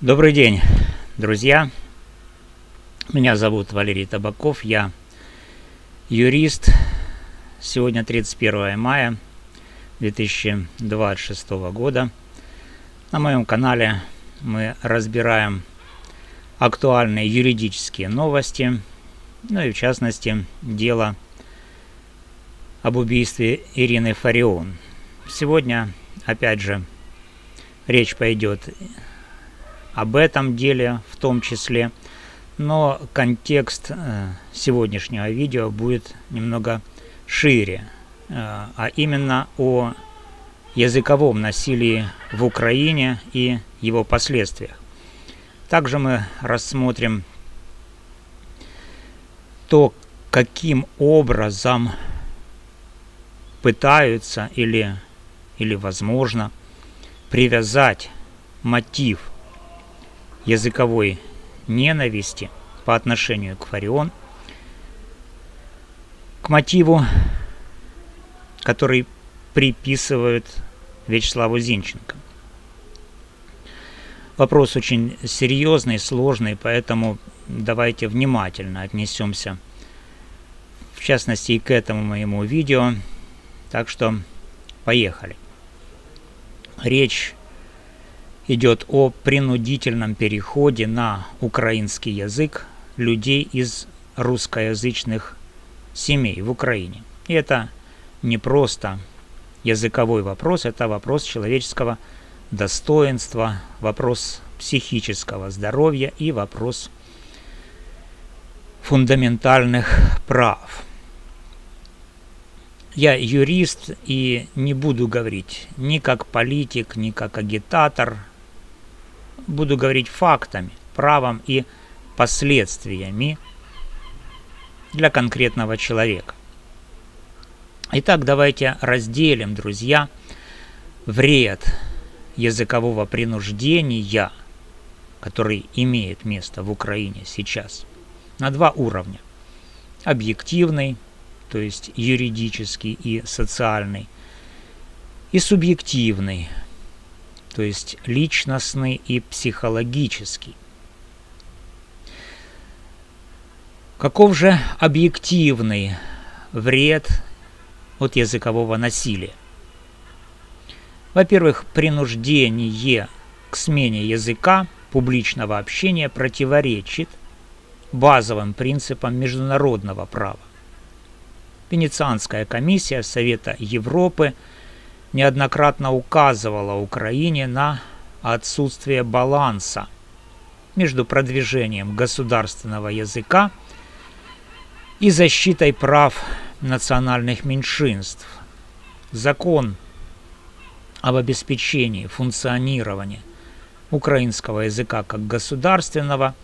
Добрый день, друзья. Меня зовут Валерий Табаков, я юрист. Сегодня 31 мая 2026 года. На моем канале мы разбираем актуальные юридические новости, ну и в частности дело об убийстве Ирины Фарион. Сегодня, опять же, речь пойдет об этом деле в том числе, но контекст сегодняшнего видео будет немного шире, а именно о языковом насилии в Украине и его последствиях. Также мы рассмотрим то, каким образом пытаются или возможно привязать мотив языковой ненависти по отношению к Фарион к мотиву, который приписывают Вячеславу Зинченко. Вопрос очень серьезный, сложный, поэтому давайте внимательно отнесемся, в частности, и к этому моему видео. Так что поехали. Речь идет о принудительном переходе на украинский язык людей из русскоязычных семей в Украине. И это не просто языковой вопрос, это вопрос человеческого достоинства, вопрос психического здоровья и вопрос фундаментальных прав. Я юрист и не буду говорить ни как политик, ни как агитатор. Буду говорить фактами, правом и последствиями для конкретного человека. Итак, давайте разделим, друзья, вред языкового принуждения, который имеет место в Украине сейчас, на два уровня. Объективный, то есть юридический и социальный, и субъективный, то есть личностный и психологический. Каков же объективный вред от языкового насилия? Во-первых, принуждение к смене языка публичного общения противоречит базовым принципам международного права. Венецианская комиссия Совета Европы неоднократно указывала Украине на отсутствие баланса между продвижением государственного языка и защитой прав национальных меньшинств. Закон об обеспечении функционирования украинского языка как государственного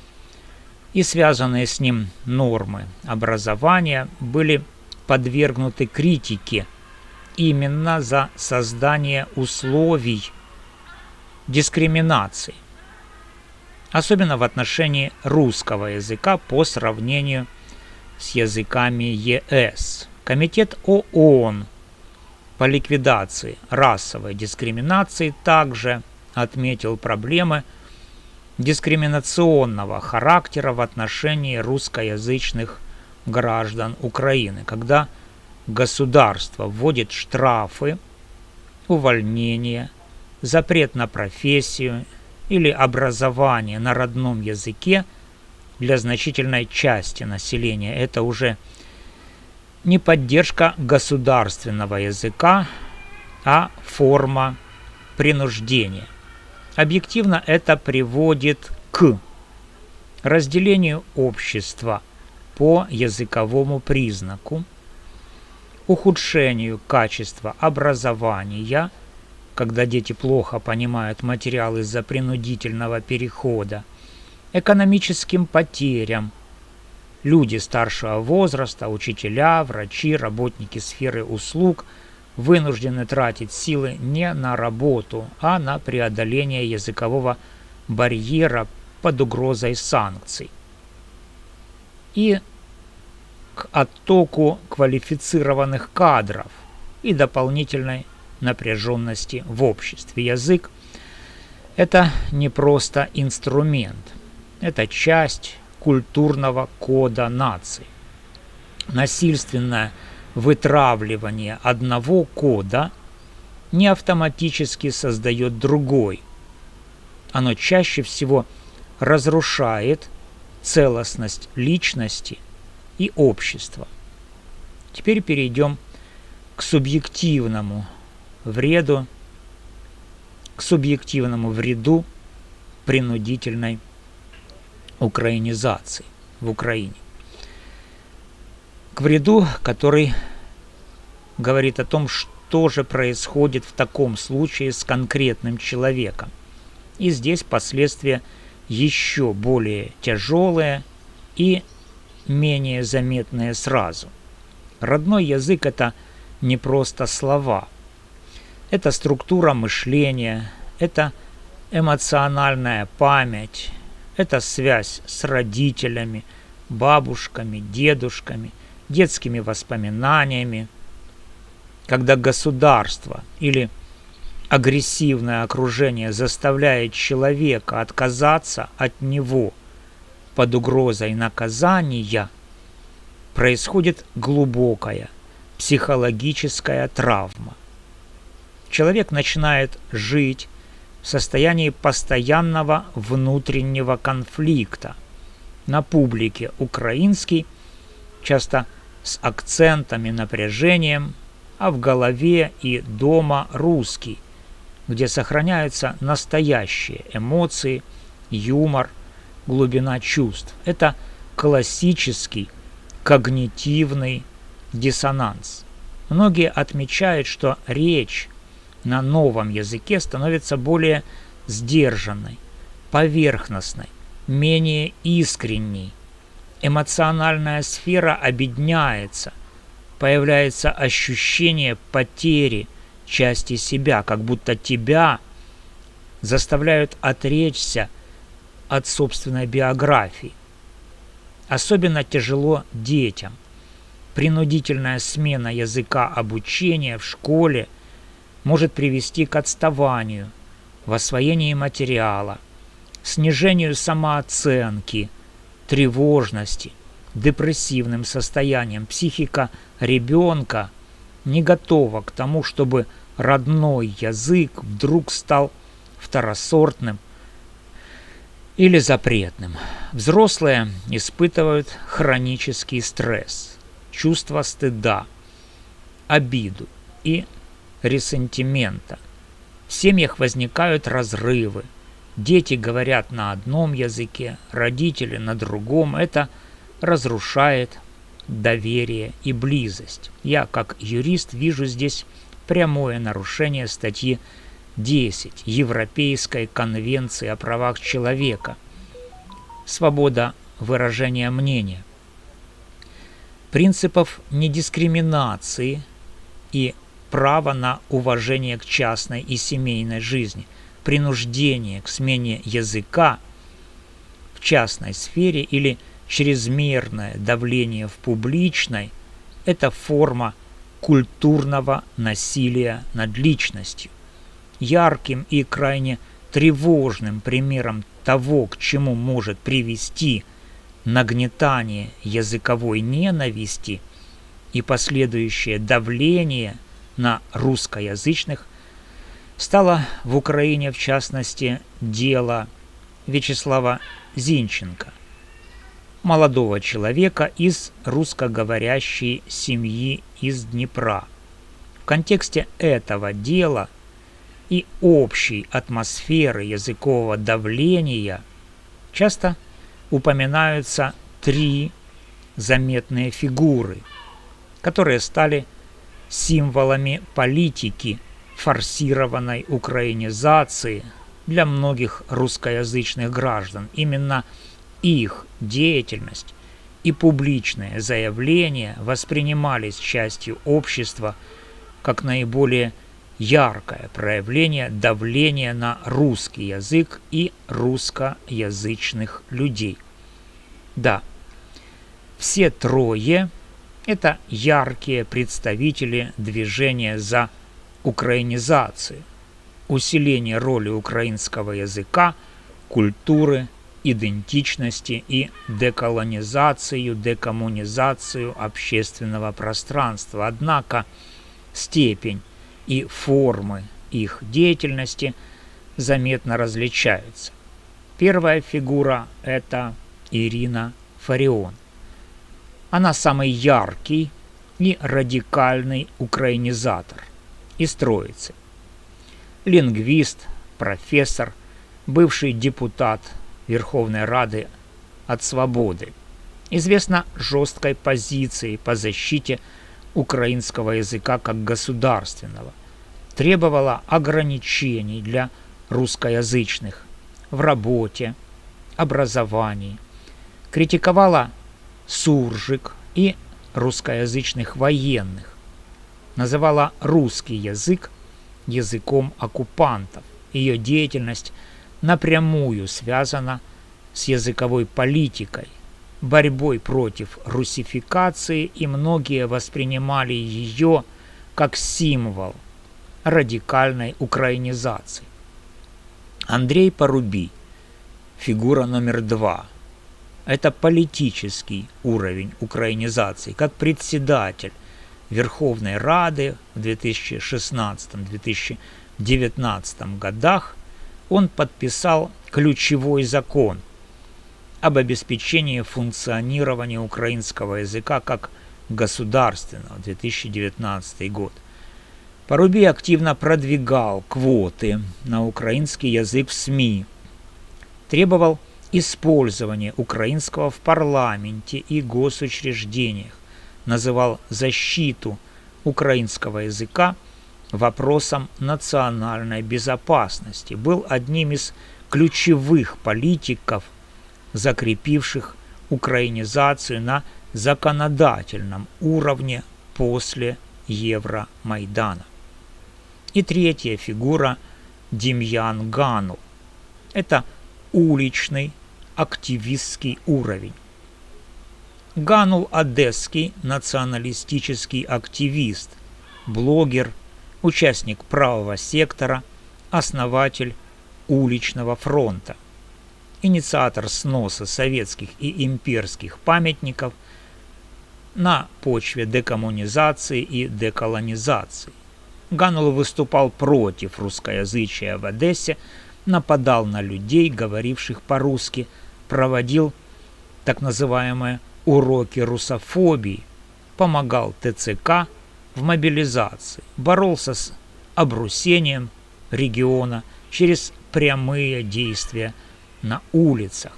и связанные с ним нормы образования были подвергнуты критике именно за создание условий дискриминации, особенно в отношении русского языка по сравнению с языками ЕС. Комитет ООН по ликвидации расовой дискриминации также отметил проблемы дискриминационного характера в отношении русскоязычных граждан Украины, когда государство вводит штрафы, увольнение, запрет на профессию или образование на родном языке для значительной части населения. Это уже не поддержка государственного языка, а форма принуждения. Объективно это приводит к разделению общества по языковому признаку, ухудшению качества образования, когда дети плохо понимают материал из-за принудительного перехода, экономическим потерям. Люди старшего возраста, учителя, врачи, работники сферы услуг вынуждены тратить силы не на работу, а на преодоление языкового барьера под угрозой санкций. И к оттоку квалифицированных кадров и дополнительной напряженности в обществе. Язык Это не просто инструмент, это часть культурного кода нации. Насильственное вытравливание одного кода не автоматически создает другой. Оно чаще всего разрушает целостность личности и общества. Теперь перейдем к субъективному вреду принудительной украинизации в Украине. К вреду, который говорит о том, что же происходит в таком случае с конкретным человеком. И здесь последствия еще более тяжелые и менее заметные сразу. Родной язык – это не просто слова. Это структура мышления, это эмоциональная память, это связь с родителями, бабушками, дедушками, детскими воспоминаниями. Когда государство или агрессивное окружение заставляет человека отказаться от него под угрозой наказания, происходит глубокая психологическая травма. Человек начинает жить в состоянии постоянного внутреннего конфликта. На публике украинский, часто с акцентом и напряжением, а в голове и дома русский, где сохраняются настоящие эмоции, юмор, глубина чувств. Это классический когнитивный диссонанс. Многие отмечают, что речь на новом языке становится более сдержанной, поверхностной, менее искренней. Эмоциональная сфера обедняется, появляется ощущение потери части себя, как будто тебя заставляют отречься от собственной биографии. Особенно тяжело детям. Принудительная смена языка обучения в школе может привести к отставанию в освоении материала, снижению самооценки, тревожности, депрессивным состоянием. Психика ребенка не готова к тому, чтобы родной язык вдруг стал второсортным или запретным. Взрослые испытывают хронический стресс, чувство стыда, обиду и ресентимента. В семьях возникают разрывы. Дети говорят на одном языке, родители на другом. Это разрушает доверие и близость. Я, как юрист, вижу здесь прямое нарушение статьи 10 Европейской конвенции о правах человека. Свобода выражения мнения. Принципов недискриминации и права на уважение к частной и семейной жизни. Принуждение к смене языка в частной сфере или чрезмерное давление в публичной – это форма культурного насилия над личностью. Ярким и крайне тревожным примером того, к чему может привести нагнетание языковой ненависти и последующее давление на русскоязычных, стало в Украине, в частности, дело Вячеслава Зинченко, молодого человека из русскоговорящей семьи из Днепра. В контексте этого дела и общей атмосферы языкового давления часто упоминаются три заметные фигуры, которые стали символами политики форсированной украинизации для многих русскоязычных граждан. Именно их деятельность и публичные заявления воспринимались частью общества как наиболее яркое проявление давления на русский язык и русскоязычных людей. Да, все трое – это яркие представители движения за украинизацию, усиление роли украинского языка, культуры, идентичности и деколонизацию, декоммунизацию общественного пространства. Однако степень и формы их деятельности заметно различаются. Первая фигура – это Ирина Фарион. Она самый яркий и радикальный украинизатор из троицы. Лингвист, профессор, бывший депутат Верховной Рады от Свободы. Известна жесткой позицией по защите украинского языка как государственного. Требовала ограничений для русскоязычных в работе, образовании. Критиковала суржик и русскоязычных военных. Называла русский язык языком оккупантов. Ее деятельность напрямую связана с языковой политикой, борьбой против русификации, и многие воспринимали ее как символ радикальной украинизации. Андрей Парубий, фигура номер 2. Это политический уровень украинизации. Как председатель Верховной Рады в 2016-2019 годах он подписал ключевой закон об обеспечении функционирования украинского языка как государственного, 2019 год. Парубий активно продвигал квоты на украинский язык в СМИ, требовал использования украинского в парламенте и госучреждениях, называл защиту украинского языка вопросом национальной безопасности, был одним из ключевых политиков, закрепивших украинизацию на законодательном уровне после Евромайдана. И третья фигура – Демьян Ганул. Это уличный активистский уровень. Ганул – одесский националистический активист, блогер, участник правого сектора, основатель уличного фронта, инициатор сноса советских и имперских памятников на почве декоммунизации и деколонизации. Ганул выступал против русскоязычия в Одессе, нападал на людей, говоривших по-русски, проводил так называемые уроки русофобии, помогал ТЦК в мобилизации, боролся с обрусением региона через прямые действия на улицах.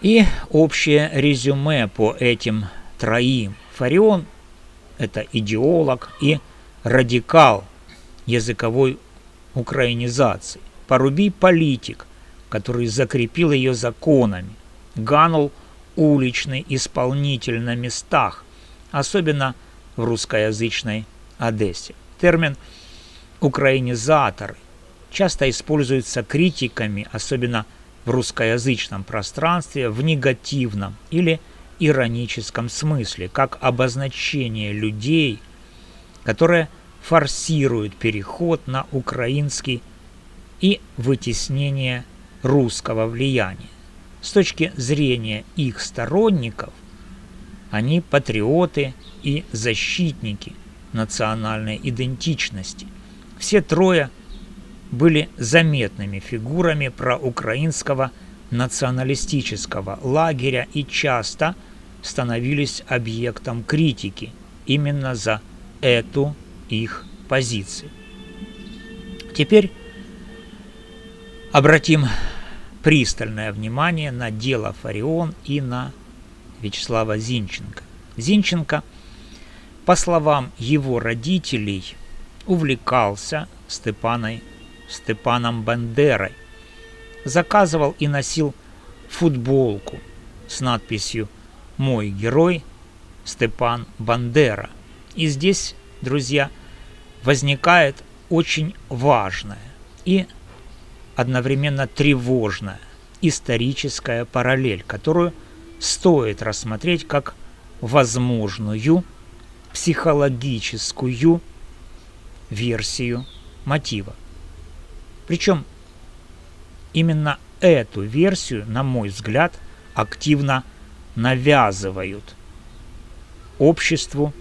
И общее резюме по этим троим. Фарион – это идеолог и радикал языковой украинизации. Парубий – политик, который закрепил ее законами. Ганул – уличный исполнитель на местах, особенно в русскоязычной Одессе. Термин «украинизаторы» часто используется критиками, особенно в русскоязычном пространстве, в негативном или ироническом смысле, как обозначение людей, которые форсируют переход на украинский и вытеснение русского влияния. С точки зрения их сторонников, они патриоты и защитники национальной идентичности. Все трое были заметными фигурами проукраинского националистического лагеря и часто становились объектом критики именно за эту их позицию. Теперь обратим пристальное внимание на дело Фарион и на Вячеслава Зинченко. Зинченко, по словам его родителей, увлекался Степаном Бандерой, заказывал и носил футболку с надписью «Мой герой Степан Бандера». И здесь, друзья, возникает очень важная и одновременно тревожная историческая параллель, которую стоит рассмотреть как возможную психологическую версию мотива. Причем именно эту версию, на мой взгляд, активно навязывают обществу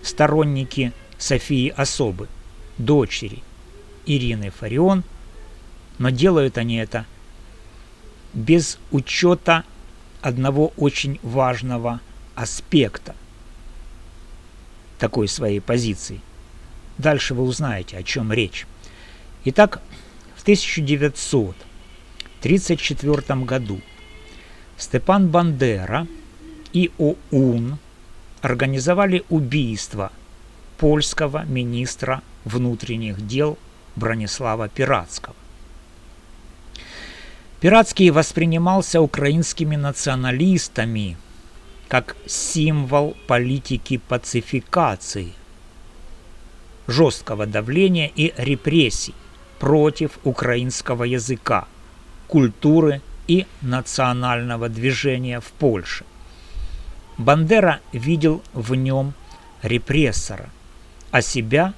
сторонники Софии Особы, дочери Ирины Фарион, но делают они это без учета одного очень важного аспекта такой своей позиции. Дальше вы узнаете, о чем речь. Итак, в 1934 году Степан Бандера и ОУН организовали убийство польского министра внутренних дел Бронислава Пиратского. Пиратский воспринимался украинскими националистами как символ политики пацификации, жесткого давления и репрессий против украинского языка, культуры и национального движения в Польше. Бандера видел в нем репрессора, а себя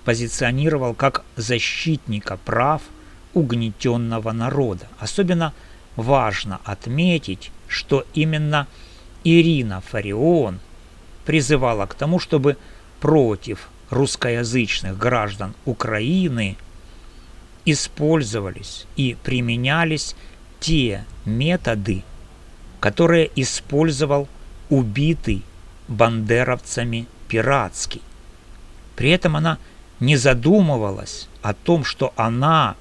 позиционировал как защитника прав угнетенного народа. Особенно важно отметить, что именно Ирина Фарион призывала к тому, чтобы против русскоязычных граждан Украины использовались и применялись те методы, которые использовал убитый бандеровцами Пиратский. При этом она не задумывалась о том, что она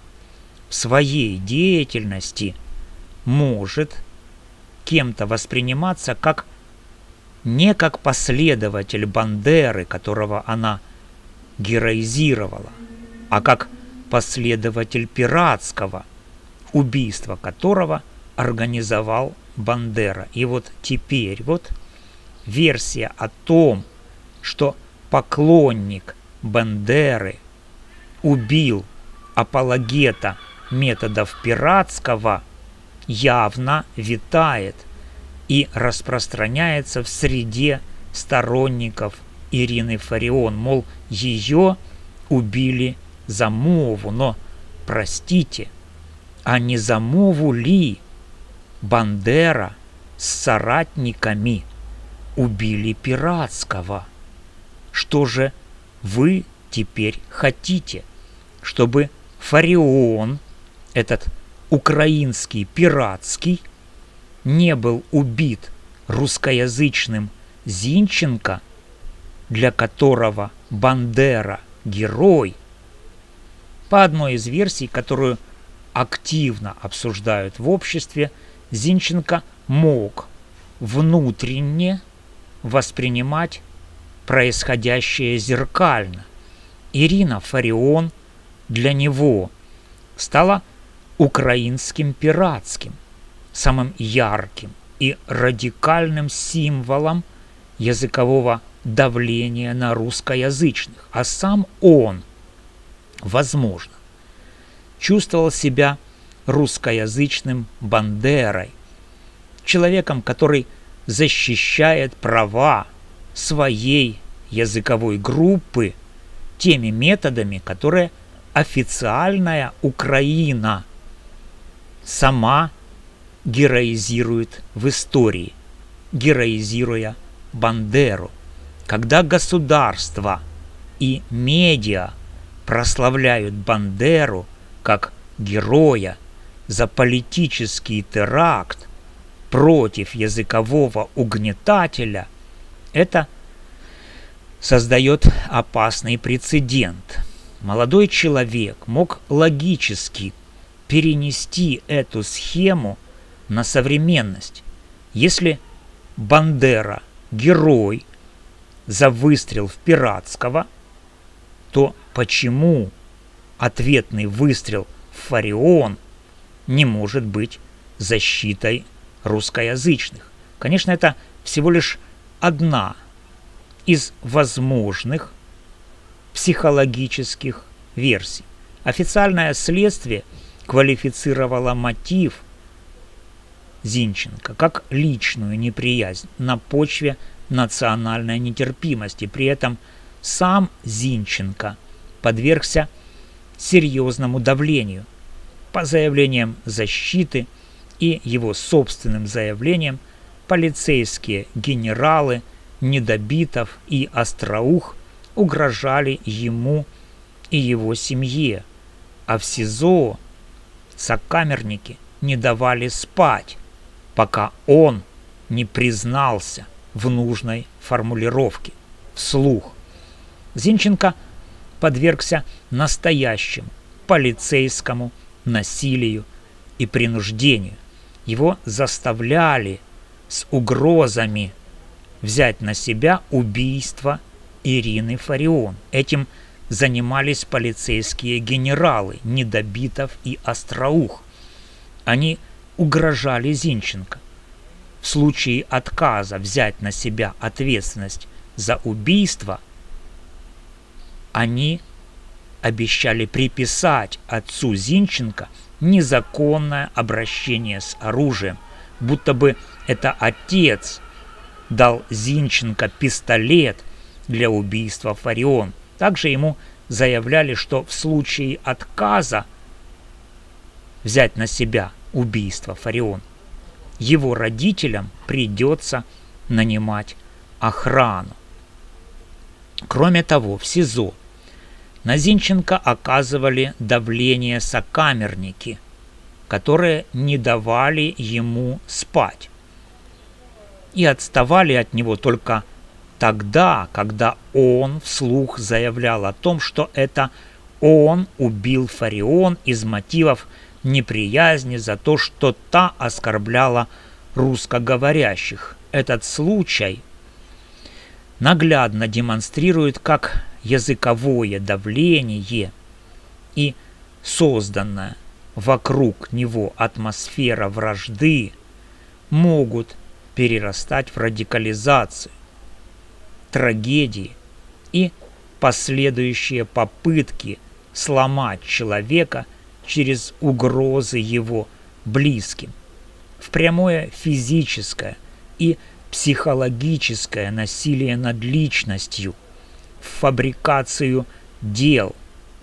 в своей деятельности может кем-то восприниматься как не как последователь Бандеры, которого она героизировала, а как последователь Пиратского, убийство которого организовал Бандера. И вот теперь версия о том, что поклонник Бандеры убил апологета методов Пиратского, явно витает и распространяется в среде сторонников Ирины Фарион, мол, ее убили за мову. Но, простите, а не за мову ли Бандера с соратниками убили Пиратского? Что же вы теперь хотите? Чтобы Фарион, этот украинский Пиратский, не был убит русскоязычным Зинченко, для которого Бандера – герой? По одной из версий, которую активно обсуждают в обществе, Зинченко мог внутренне воспринимать происходящее зеркально. Ирина Фарион для него стала украинским Пиратским, самым ярким и радикальным символом языкового давления на русскоязычных. А сам он, возможно, чувствовал себя русскоязычным Бандерой, человеком, который защищает права своей языковой группы теми методами, которые официальная Украина сама героизирует в истории, героизируя Бандеру. Когда государство и медиа прославляют Бандеру как героя за политический теракт против языкового угнетателя, это создает опасный прецедент. Молодой человек мог логически перенести эту схему на современность. Если Бандера – герой за выстрел в Пиратского, то почему ответный выстрел в Фарион не может быть защитой русскоязычных? Конечно, это всего лишь одна из возможных психологических версий. Официальное следствие квалифицировало мотив Зинченко как личную неприязнь на почве национальной нетерпимости. При этом сам Зинченко подвергся серьезному давлению. По заявлениям защиты и его собственным заявлениям полицейские генералы Недобитов и Остроух угрожали ему и его семье, а в СИЗО сокамерники не давали спать, пока он не признался в нужной формулировке вслух. Зинченко подвергся настоящему полицейскому насилию и принуждению. Его заставляли с угрозами взять на себя убийство Ирины Фарион. Этим занимались полицейские генералы Недобитов и Остроух. Они угрожали Зинченко. В случае отказа взять на себя ответственность за убийство, они обещали приписать отцу Зинченко незаконное обращение с оружием, будто бы это отец дал Зинченко пистолет для убийства Фарион. Также ему заявляли, что в случае отказа взять на себя убийство Фарион, его родителям придется нанимать охрану. Кроме того, в СИЗО на Зинченко оказывали давление сокамерники, которые не давали ему спать и отставали от него только тогда, когда он вслух заявлял о том, что это он убил Фарион из мотивов неприязни за то, что та оскорбляла русскоговорящих. Этот случай наглядно демонстрирует, как языковое давление и созданная вокруг него атмосфера вражды могут перерастать в радикализацию, трагедии и последующие попытки сломать человека через угрозы его близким, в прямое физическое и психологическое насилие над личностью, в фабрикацию дел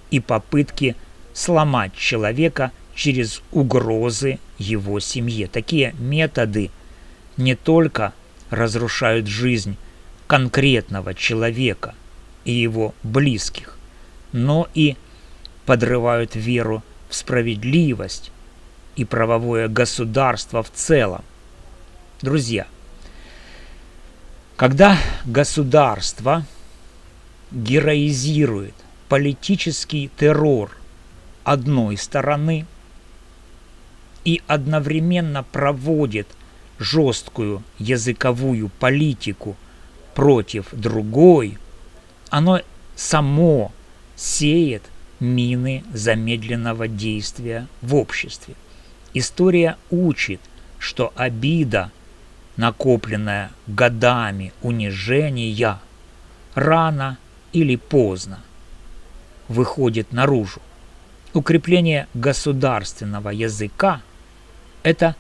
и попытки сломать человека через угрозы его семье. Такие методы не только разрушают жизнь конкретного человека и его близких, но и подрывают веру в справедливость и правовое государство в целом. Друзья, когда государство героизирует политический террор одной стороны и одновременно проводит жесткую языковую политику против другой, оно само сеет мины замедленного действия в обществе. История учит, что обида, накопленная годами унижения, рано или поздно выходит наружу. Укрепление государственного языка – это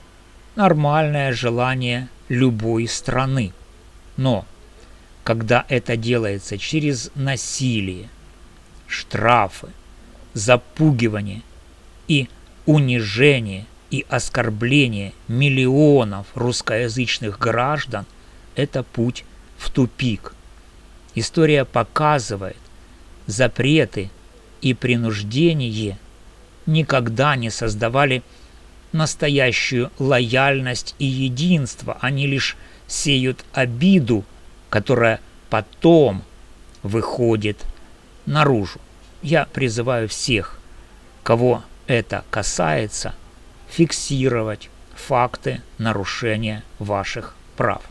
нормальное желание любой страны. Но когда это делается через насилие, штрафы, запугивание и унижение и оскорбление миллионов русскоязычных граждан, это путь в тупик. История показывает, запреты и принуждение никогда не создавали настоящую лояльность и единство. Они лишь сеют обиду, которая потом выходит наружу. Я призываю всех, кого это касается, фиксировать факты нарушения ваших прав,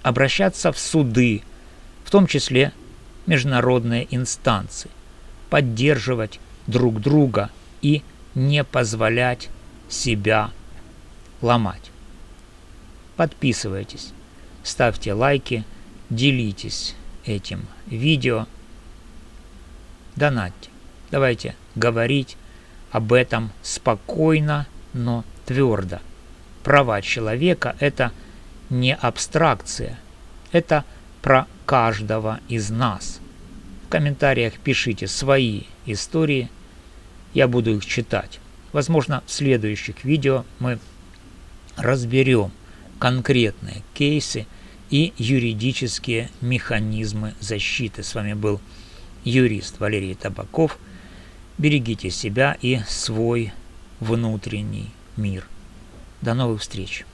обращаться в суды, в том числе международные инстанции, поддерживать друг друга и не позволять себя ломать. Подписывайтесь, ставьте лайки, делитесь этим видео, донатьте. Давайте говорить об этом спокойно, но твердо. Права человека – это не абстракция, это про каждого из нас. комментариях пишите свои истории, я буду их читать. Возможно, в следующих видео мы разберем конкретные кейсы и юридические механизмы защиты. С вами был юрист Валерий Табаков. Берегите себя и свой внутренний мир. До новых встреч!